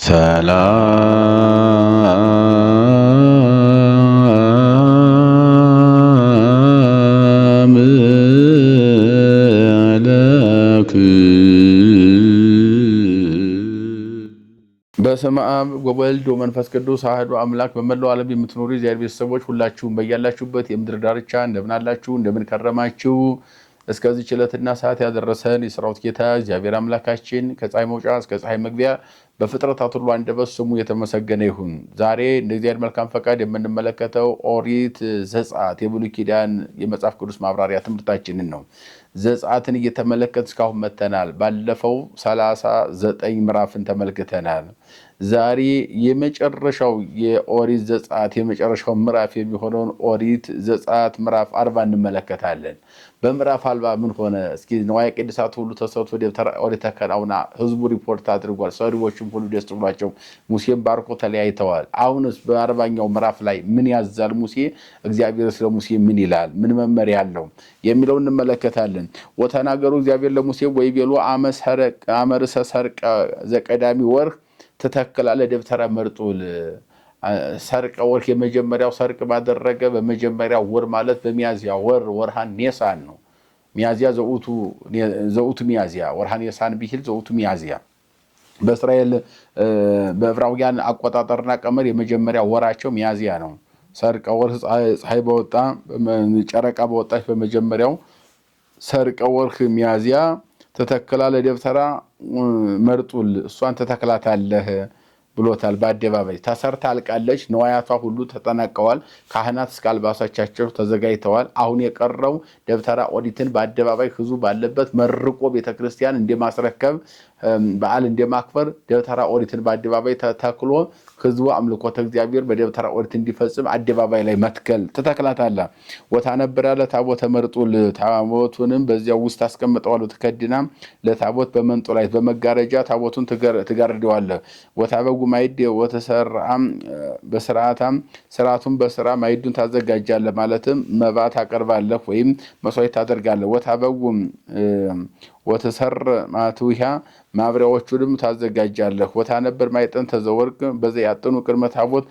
ሰላም በስመ አብ ወወልድ ወመንፈስ ቅዱስ አሐዱ አምላክ። በመላው ዓለም የምትኖሩ የእግዚአብሔር ቤተሰቦች ሁላችሁም በያላችሁበት የምድር ዳርቻ እንደምን አላችሁ? እንደምን ከረማችሁ? እስከዚህ ዕለትና ሰዓት ያደረሰን የሰራዊት ጌታ እግዚአብሔር አምላካችን ከፀሐይ መውጫ እስከ ፀሐይ መግቢያ በፍጥረታት ሁሉ አንደበት ስሙ የተመሰገነ ይሁን። ዛሬ እንደ እግዚአብሔር መልካም ፈቃድ የምንመለከተው ኦሪት ዘጸአት የብሉይ ኪዳን የመጽሐፍ ቅዱስ ማብራሪያ ትምህርታችንን ነው። ዘጸአትን እየተመለከት እስካሁን መተናል። ባለፈው 39 ምዕራፍን ተመልክተናል። ዛሬ የመጨረሻው የኦሪት ዘጸአት የመጨረሻው ምዕራፍ የሚሆነውን ኦሪት ዘጸአት ምዕራፍ 40 እንመለከታለን። በምዕራፍ 40 ምን ሆነ? እስኪ ንዋየ ቅድሳት ሁሉ ተሰርቶ ደብተራ ኦሪት ተከናውና ህዝቡ ሪፖርት አድርጓል። ሰሪዎችም ሁሉ ደስ ብሏቸው ሙሴን ባርኮ ተለያይተዋል። አሁንስ በ40ኛው ምዕራፍ ላይ ምን ያዛል ሙሴ? እግዚአብሔር ስለ ሙሴ ምን ይላል? ምን መመሪያ አለው የሚለው እንመለከታለን። ወተናገሩ እግዚአብሔር ለሙሴ ወይቤሎ አመርሰ ሰርቀ ዘቀዳሚ ወርህ ትተክላለህ ደብተራ መርጡል። ሰርቀ ወርህ የመጀመሪያው ሰርቅ ባደረገ በመጀመሪያው ወር ማለት በሚያዝያ ወር ወርሃን ኔሳን ነው። ሚያዝያ ዘውቱ ሚያዝያ ወርሃን ኔሳን ቢል ዘውቱ ሚያዝያ በእስራኤል በዕብራውያን አቆጣጠርና ቀመር የመጀመሪያ ወራቸው ሚያዝያ ነው። ሰርቀ ወርህ ፀሐይ በወጣ ጨረቃ በወጣች በመጀመሪያው ሰርቀ ወርህ ሚያዝያ ተተክላለህ ደብተራ መርጡል እሷን ተተክላታለህ ብሎታል። በአደባባይ ተሰርታ አልቃለች። ነዋያቷ ሁሉ ተጠናቀዋል። ካህናት እስከ አልባሳቻቸው ተዘጋጅተዋል። አሁን የቀረው ደብተራ ኦሪትን በአደባባይ ህዝቡ ባለበት መርቆ ቤተክርስቲያን እንደማስረከብ በዓል እንደማክበር ደብተራ ኦሪትን በአደባባይ ተተክሎ ህዝቡ አምልኮተ እግዚአብሔር በደብተራ ኦሪት እንዲፈጽም አደባባይ ላይ መትከል ትተክላታለህ። ወታነብራ ለታቦተ መርጡል ታቦቱንም በዚያው ውስጥ አስቀምጠዋለሁ። ትከድና ለታቦት በመንጦላይት በመጋረጃ ታቦቱን ትጋርደዋለህ። ወታበጉ ማይድ ወተሰራም በስርዓታም ስርዓቱን በስራ ማይዱን ታዘጋጃለህ። ማለትም መባ ታቀርባለህ ወይም መስዋዕት ታደርጋለህ። ወታበጉ ወተሰር ማቱያ ማብሪያዎቹንም ታዘጋጃለህ። ወታነበር ማይጠን ተዘወርቅ በዚያ ያጥኑ ቅድመ ታቦት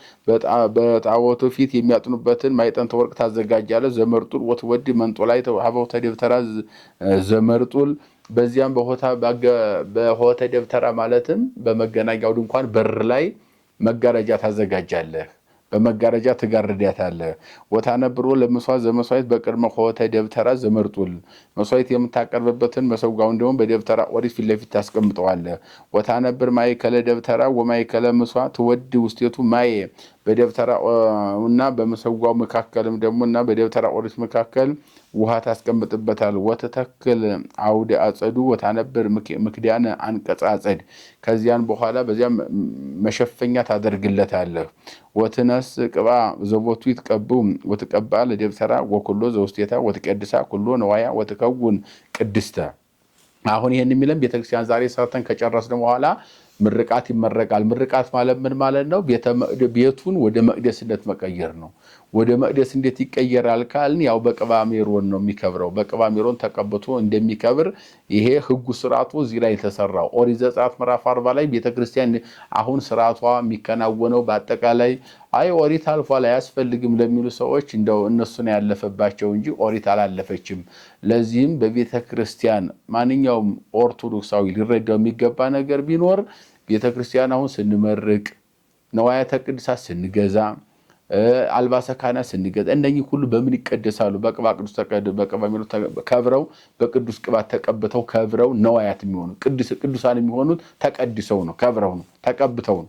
በጣዖቱ ፊት የሚያጥኑበትን ማይጠን ተወርቅ ታዘጋጃለህ። ዘመርጡል ወትወዲ መንጦላይ ሀበው ተደብተራ ዘመርጡል በዚያም በሆተ ደብተራ ማለትም በመገናኛው ድንኳን በር ላይ መጋረጃ ታዘጋጃለህ። በመጋረጃ ትጋርዳታለህ። ወታነብሮ ለመስዋዕት ዘመስዋዕት በቅድመ ሆተ ደብተራ ዘመርጡል መስዋዕት የምታቀርብበትን መሰዊያውን ደግሞ በደብተራ ኦሪት ፊት ለፊት ታስቀምጠዋለህ። ወታነብር ማእከለ ደብተራ ወማእከለ መስዋዕት ትወድ ውስጤቱ ማየ በደብተራ እና በመሰዊያው መካከልም ደግሞ እና በደብተራ ኦሪት መካከል ውሃ ታስቀምጥበታል። ወተተክል አውደ አጸዱ ወታነብር ምክዳነ አንቀጸ አጸድ ከዚያን በኋላ በዚያም መሸፈኛ ታደርግለታለህ። ወትነስ ቅባ ዘቦቱ ይትቀቡ ወትቀባ ለደብተራ ወኩሎ ዘውስቴታ ወትቀድሳ ኩሎ ነዋያ ወትከውን ቅድስተ። አሁን ይሄን የሚለን ቤተክርስቲያን ዛሬ ሰርተን ከጨረስን በኋላ ምርቃት ይመረቃል። ምርቃት ማለት ምን ማለት ነው? ቤቱን ወደ መቅደስነት መቀየር ነው። ወደ መቅደስ እንዴት ይቀየራል ካልን ያው በቅባ ሜሮን ነው የሚከብረው። በቅባ ሜሮን ተቀብቶ እንደሚከብር ይሄ ህጉ ስርዓቱ እዚህ ላይ የተሰራው ኦሪት ዘጸአት ምዕራፍ 40 ላይ ቤተክርስቲያን አሁን ስርዓቷ የሚከናወነው በአጠቃላይ አይ ኦሪት አልፏል አያስፈልግም ለሚሉ ሰዎች እንደው እነሱን ያለፈባቸው እንጂ ኦሪት አላለፈችም። ለዚህም በቤተክርስቲያን ማንኛውም ኦርቶዶክሳዊ ሊረዳው የሚገባ ነገር ቢኖር ቤተክርስቲያን አሁን ስንመርቅ ነዋያተ ቅድሳት ስንገዛ አልባሰ ካህናት ስንገዛ እነኚህ ሁሉ በምን ይቀደሳሉ? በቅባ ቅዱስ በቅባ ሜሮን ከብረው በቅዱስ ቅባት ተቀብተው ከብረው ነዋያት የሚሆኑ ቅዱሳን የሚሆኑት ተቀድሰው ነው፣ ከብረው ነው፣ ተቀብተው ነው።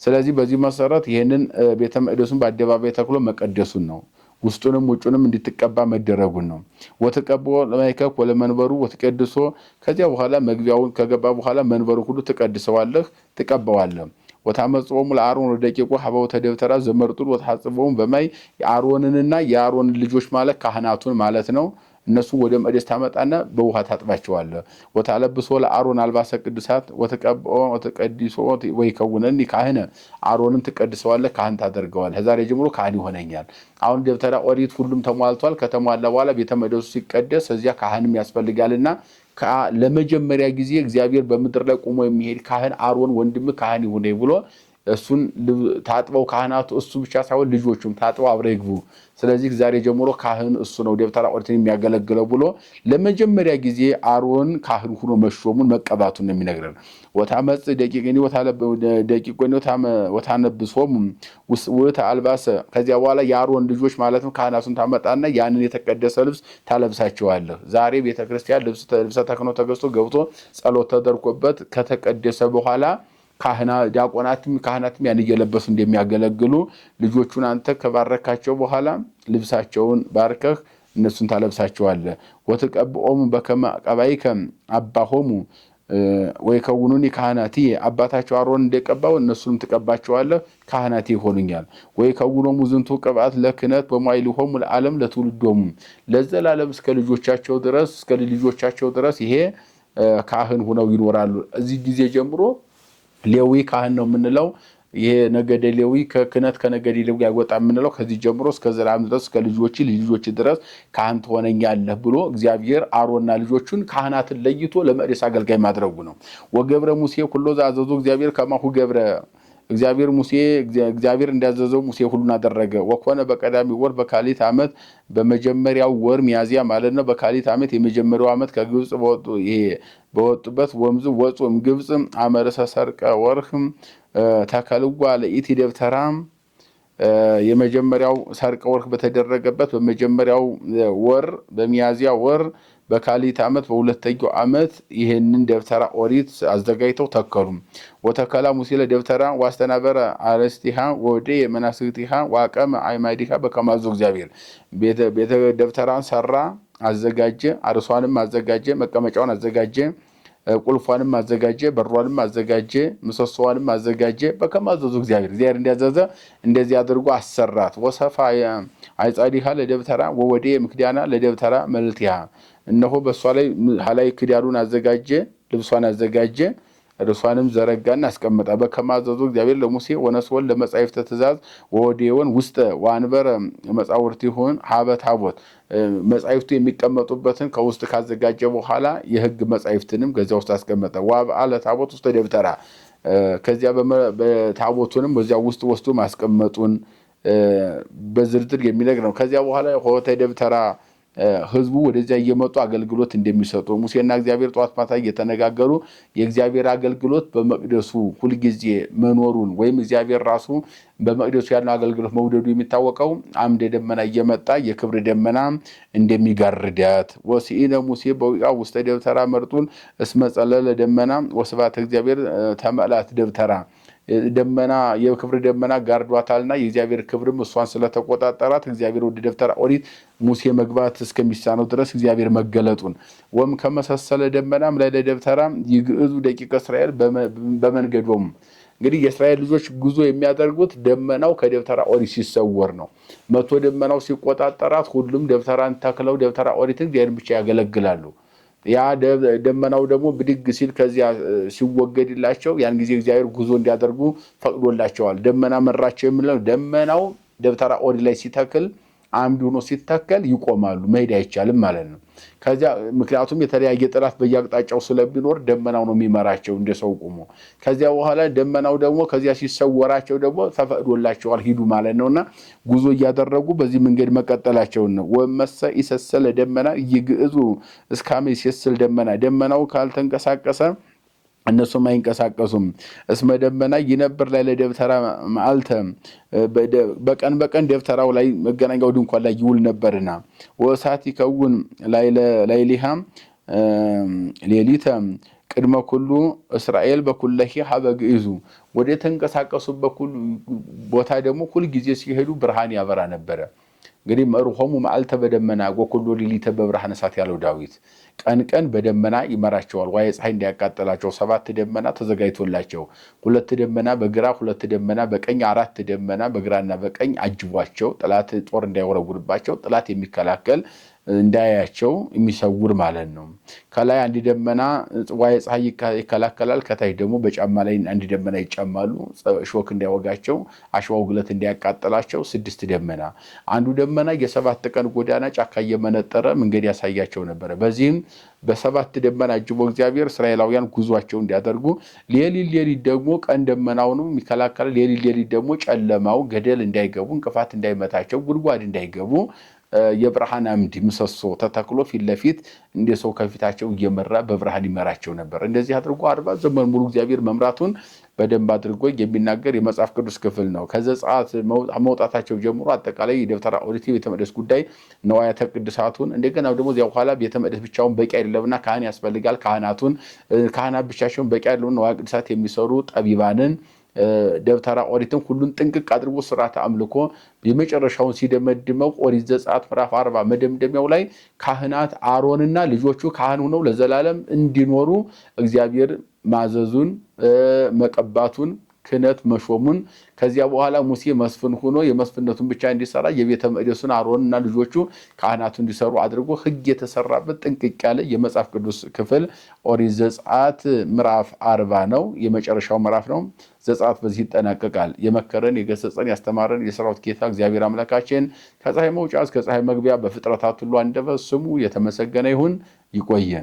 ስለዚህ በዚህ መሰረት ይሄንን ቤተ መቅደሱን በአደባባይ ተክሎ መቀደሱን ነው። ውስጡንም ውጩንም እንድትቀባ መደረጉን ነው። ወተቀቦ ለማይከብ ወለመንበሩ ወተቀድሶ ከዚያ በኋላ መግቢያውን ከገባ በኋላ መንበሩ ሁሉ ትቀድሰዋለህ፣ ትቀባዋለህ። ወታመጽኦም ለአሮን ወደቂቆ ሀበው ተደብተራ ዘመርጡል ወታጽቦም በማይ የአሮንንና የአሮን ልጆች ማለት ካህናቱን ማለት ነው። እነሱ ወደ መቅደስ ታመጣና በውሃ ታጥባቸዋለህ። ወታለብሶ ለአሮን አልባሰ ቅዱሳት ወተቀብኦ ወተቀዲሶ ወይከውነኒ ካህነ አሮንን ትቀድሰዋለህ፣ ካህን ታደርገዋለህ። ከዛሬ ጀምሮ ካህን ይሆነኛል። አሁን ደብተራ ኦሪት ሁሉም ተሟልቷል። ከተሟላ በኋላ ቤተ መቅደሱ ሲቀደስ እዚያ ካህንም ያስፈልጋልና ለመጀመሪያ ጊዜ እግዚአብሔር በምድር ላይ ቆሞ የሚሄድ ካህን አሮን ወንድም ካህን ይሁን ብሎ እሱን ታጥበው ካህናቱ እሱ ብቻ ሳይሆን ልጆቹም ታጥበው አብረው ይግቡ። ስለዚህ ዛሬ ጀምሮ ካህን እሱ ነው ደብተራ ኦሪትን የሚያገለግለው ብሎ ለመጀመሪያ ጊዜ አሮን ካህን ሆኖ መሾሙን መቀባቱን ነው የሚነግረን። ወታመጽ ደቂቅኒ ወታነብሶም ውስጥ አልባሰ ከዚያ በኋላ የአሮን ልጆች ማለትም ካህናቱን ታመጣና ያንን የተቀደሰ ልብስ ታለብሳቸዋለህ። ዛሬ ቤተክርስቲያን ልብሰ ተክህኖ ተገዝቶ ገብቶ ጸሎት ተደርጎበት ከተቀደሰ በኋላ ካህናትም ያን እየለበሱ እንደሚያገለግሉ ልጆቹን አንተ ከባረካቸው በኋላ ልብሳቸውን ባርከህ እነሱን ታለብሳቸዋለህ። ወተቀብኦም በከመ ቀባይከ አባሆሙ ወይ ከውኑኒ ካህናቲ አባታቸው አሮን እንደቀባው እነሱንም ትቀባቸዋለህ ካህናቲ ይሆኑኛል። ወይ ከውኖሙ ዝንቱ ቅብአት ለክህነት በማይልሆሙ ለዓለም ለትውልዶሙ ለዘላለም እስከ ልጆቻቸው ድረስ ይሄ ካህን ሆነው ይኖራሉ። እዚህ ጊዜ ጀምሮ ሌዊ ካህን ነው የምንለው። ይሄ ነገደ ሌዊ ከነገደ ሌዊ ያወጣ የምንለው ከዚህ ጀምሮ እስከ ዘላለም ድረስ እስከ ልጆች ድረስ ካህን ትሆነኛለህ ብሎ እግዚአብሔር አሮንና ልጆቹን ካህናትን ለይቶ ለመቅደስ አገልጋይ ማድረጉ ነው። ወገብረ ሙሴ ኩሎ ዘአዘዞ እግዚአብሔር ከማሁ ገብረ እግዚአብሔር እንዳዘዘው ሙሴ ሁሉን አደረገ። ወኮነ በቀዳሚ ወር በካሊት ዓመት በመጀመሪያው ወር ሚያዝያ ማለት ነው። በካሊት ዓመት የመጀመሪያው ዓመት ከግብጽ በወጡበት ወምዝ ወጹም ግብጽ አመረሰ ሰርቀ ወርህም ተከልዋ ለኢቲ ደብተራ የመጀመሪያው ሰርቀ ወርህ በተደረገበት በመጀመሪያው ወር በሚያዝያ ወር በካሊት ዓመት በሁለተኛው ዓመት ይሄንን ደብተራ ኦሪት አዘጋጅተው ተከሉ። ወተከላ ሙሴ ለደብተራ ዋስተናበረ አረስቲሃ ወደ የመናስክቲሃ ዋቀመ አይማዲሃ በከማዞ እግዚአብሔር ቤተ ደብተራን ሰራ፣ አዘጋጀ፣ አርሷንም አዘጋጀ፣ መቀመጫውን አዘጋጀ፣ ቁልፏንም አዘጋጀ፣ በሯንም አዘጋጀ፣ ምሰሶዋንም አዘጋጀ። በከማዘዙ እግዚአብሔር እንዲያዘዘ እንደዚህ አድርጎ አሰራት። ወሰፋ አይጻዲሃ ለደብተራ ወወደ ምክዳና ለደብተራ መልቲሃ እነሆ በሷ ላይ ክዳኑን አዘጋጀ፣ ልብሷን አዘጋጀ፣ እርሷንም ዘረጋና አስቀመጠ። በከማዘዙ እግዚአብሔር ለሙሴ ወነስወን ለመጻሕፍተ ትእዛዝ ወወዴወን ውስጥ ወአንበረ መጻውርቲሆን ሀበ ታቦት መጻሕፍቱ የሚቀመጡበትን ከውስጥ ካዘጋጀ በኋላ የሕግ መጻሕፍትንም ከዚያ ውስጥ አስቀመጠ። ወበአለ ታቦት ውስጥ ደብተራ ከዚያ በታቦቱንም በዚያ ውስጥ ወስዶ ማስቀመጡን በዝርዝር የሚነግር ነው። ከዚያ በኋላ ሆተ ደብተራ ህዝቡ ወደዚያ እየመጡ አገልግሎት እንደሚሰጡ ሙሴና እግዚአብሔር ጧት ማታ እየተነጋገሩ የእግዚአብሔር አገልግሎት በመቅደሱ ሁልጊዜ መኖሩን ወይም እግዚአብሔር ራሱ በመቅደሱ ያለው አገልግሎት መውደዱ የሚታወቀው አምደ ደመና እየመጣ የክብር ደመና እንደሚጋርዳት ወሲኢነ ሙሴ በውቃ ውስተ ደብተራ መርጡን እስመ ጸለለ ደመና ወስብሐተ እግዚአብሔር ተመላት ደብተራ ደመና የክብር ደመና ጋርዷታልና የእግዚአብሔር ክብርም እሷን ስለተቆጣጠራት እግዚአብሔር ወደ ደብተራ ኦሪት ሙሴ መግባት እስከሚሳነው ድረስ እግዚአብሔር መገለጡን ወም ከመሰሰለ ደመናም ላይ ለደብተራ ይግዕዙ ደቂቀ እስራኤል በመንገዶም እንግዲህ የእስራኤል ልጆች ጉዞ የሚያደርጉት ደመናው ከደብተራ ኦሪት ሲሰወር ነው። መቶ ደመናው ሲቆጣጠራት ሁሉም ደብተራን ተክለው ደብተራ ኦሪትን እግዚአብሔር ብቻ ያገለግላሉ። ያ ደመናው ደግሞ ብድግ ሲል ከዚያ ሲወገድላቸው ያን ጊዜ እግዚአብሔር ጉዞ እንዲያደርጉ ፈቅዶላቸዋል። ደመና መራቸው የሚለው ደመናው ደብተራ ኦሪት ላይ ሲተክል አምድ ሆኖ ሲተከል ይቆማሉ፣ መሄድ አይቻልም ማለት ነው። ከዚያ ምክንያቱም የተለያየ ጥላት በየአቅጣጫው ስለሚኖር ደመናው ነው የሚመራቸው እንደሰው ቆሞ። ከዚያ በኋላ ደመናው ደግሞ ከዚያ ሲሰወራቸው ደግሞ ተፈቅዶላቸዋል ሂዱ ማለት ነውና ጉዞ እያደረጉ በዚህ መንገድ መቀጠላቸው ነው። ወመሰ ይሰሰለ ደመና ይግዕዙ እስካመ ይሰስል ደመናው ካልተንቀሳቀሰ እነሱም አይንቀሳቀሱም። እስመ ደመና ይነብር ላይ ለደብተራ መዓልተ በቀን ደብተራው ላይ መገናኛው ድንኳን ላይ ይውል ነበርና ወእሳት ይከውን ላይሊሃ ሌሊተ ቅድመ ኩሉ እስራኤል በኩለሂ ሀበ ግዕዙ ወደ ተንቀሳቀሱበት ቦታ ደግሞ ሁል ጊዜ ሲሄዱ ብርሃን ያበራ ነበረ። እንግዲህ መርሆሙ መዓልተ በደመና ወኩሉ ሌሊተ በብርሃነ እሳት ያለው ዳዊት ቀን በደመና ይመራቸዋል። ዋይ ፀሐይ እንዲያቃጥላቸው 7 ደመና ተዘጋጅቶላቸው 2 ደመና በግራ 2 ደመና በቀኝ 4 ደመና በግራና በቀኝ አጅቧቸው ጠላት ጦር እንዳይወረውርባቸው ጠላት የሚከላከል እንዳያቸው የሚሰውር ማለት ነው። ከላይ አንድ ደመና ጽዋዬ ፀሐይ ይከላከላል፣ ከታይ ደግሞ በጫማ ላይ አንድ ደመና ይጫማሉ ሾክ እንዳይወጋቸው አሸዋው ግለት እንዲያቃጥላቸው 6 ደመና። አንዱ ደመና የ7 ቀን ጎዳና ጫካ እየመነጠረ መንገድ ያሳያቸው ነበር። በዚህም በ7 ደመና አጅቦ እግዚአብሔር እስራኤላውያን ጉዟቸው እንዲያደርጉ ሌሊት ደግሞ ቀን ደመናውንም የሚከላከል ሌሊት ደግሞ ጨለማው ገደል እንዳይገቡ እንቅፋት እንዳይመታቸው ጉድጓድ እንዳይገቡ የብርሃን አምድ ምሰሶ ተተክሎ ፊት ለፊት እንደ ሰው ከፊታቸው እየመራ በብርሃን ይመራቸው ነበር። እንደዚህ አድርጎ 40 ዘመን ሙሉ እግዚአብሔር መምራቱን በደንብ አድርጎ የሚናገር የመጽሐፍ ቅዱስ ክፍል ነው። ከዘጸአት መውጣታቸው ጀምሮ አጠቃላይ የደብተራ ኦሪት ቤተ መቅደስ ጉዳይ ነዋያተ ቅድሳቱን እንደገና ደግሞ እዚያ በኋላ ቤተ መቅደስ ብቻውን በቂ አይደለምና ካህን ያስፈልጋል። ካህናት ብቻቸውን በቂ አይደለም። ነዋያ ቅድሳት የሚሰሩ ጠቢባንን ደብተራ ኦሪትን ሁሉን ጥንቅቅ አድርጎ ስርዓተ አምልኮ የመጨረሻውን ሲደመድመው ኦሪት ዘጸአት ምዕራፍ 40 መደምደሚያው ላይ ካህናት አሮንና ልጆቹ ካህን ሆነው ለዘላለም እንዲኖሩ እግዚአብሔር ማዘዙን መቀባቱን ክህነት መሾሙን ከዚያ በኋላ ሙሴ መስፍን ሆኖ የመስፍነቱን ብቻ እንዲሰራ የቤተ መቅደሱን አሮንና ልጆቹ ካህናቱ እንዲሰሩ አድርጎ ሕግ የተሰራበት ጥንቅቅ ያለ የመጽሐፍ ቅዱስ ክፍል ኦሪት ዘጸአት ምዕራፍ 40 ነው። የመጨረሻው ምዕራፍ ነው። ዘጸአት በዚህ ይጠናቀቃል። የመከረን የገሰጸን ያስተማረን የሰራዊት ጌታ እግዚአብሔር አምላካችን ከፀሐይ መውጫ እስከ ፀሐይ መግቢያ በፍጥረታት ሁሉ አንደበት ስሙ የተመሰገነ ይሁን። ይቆየን።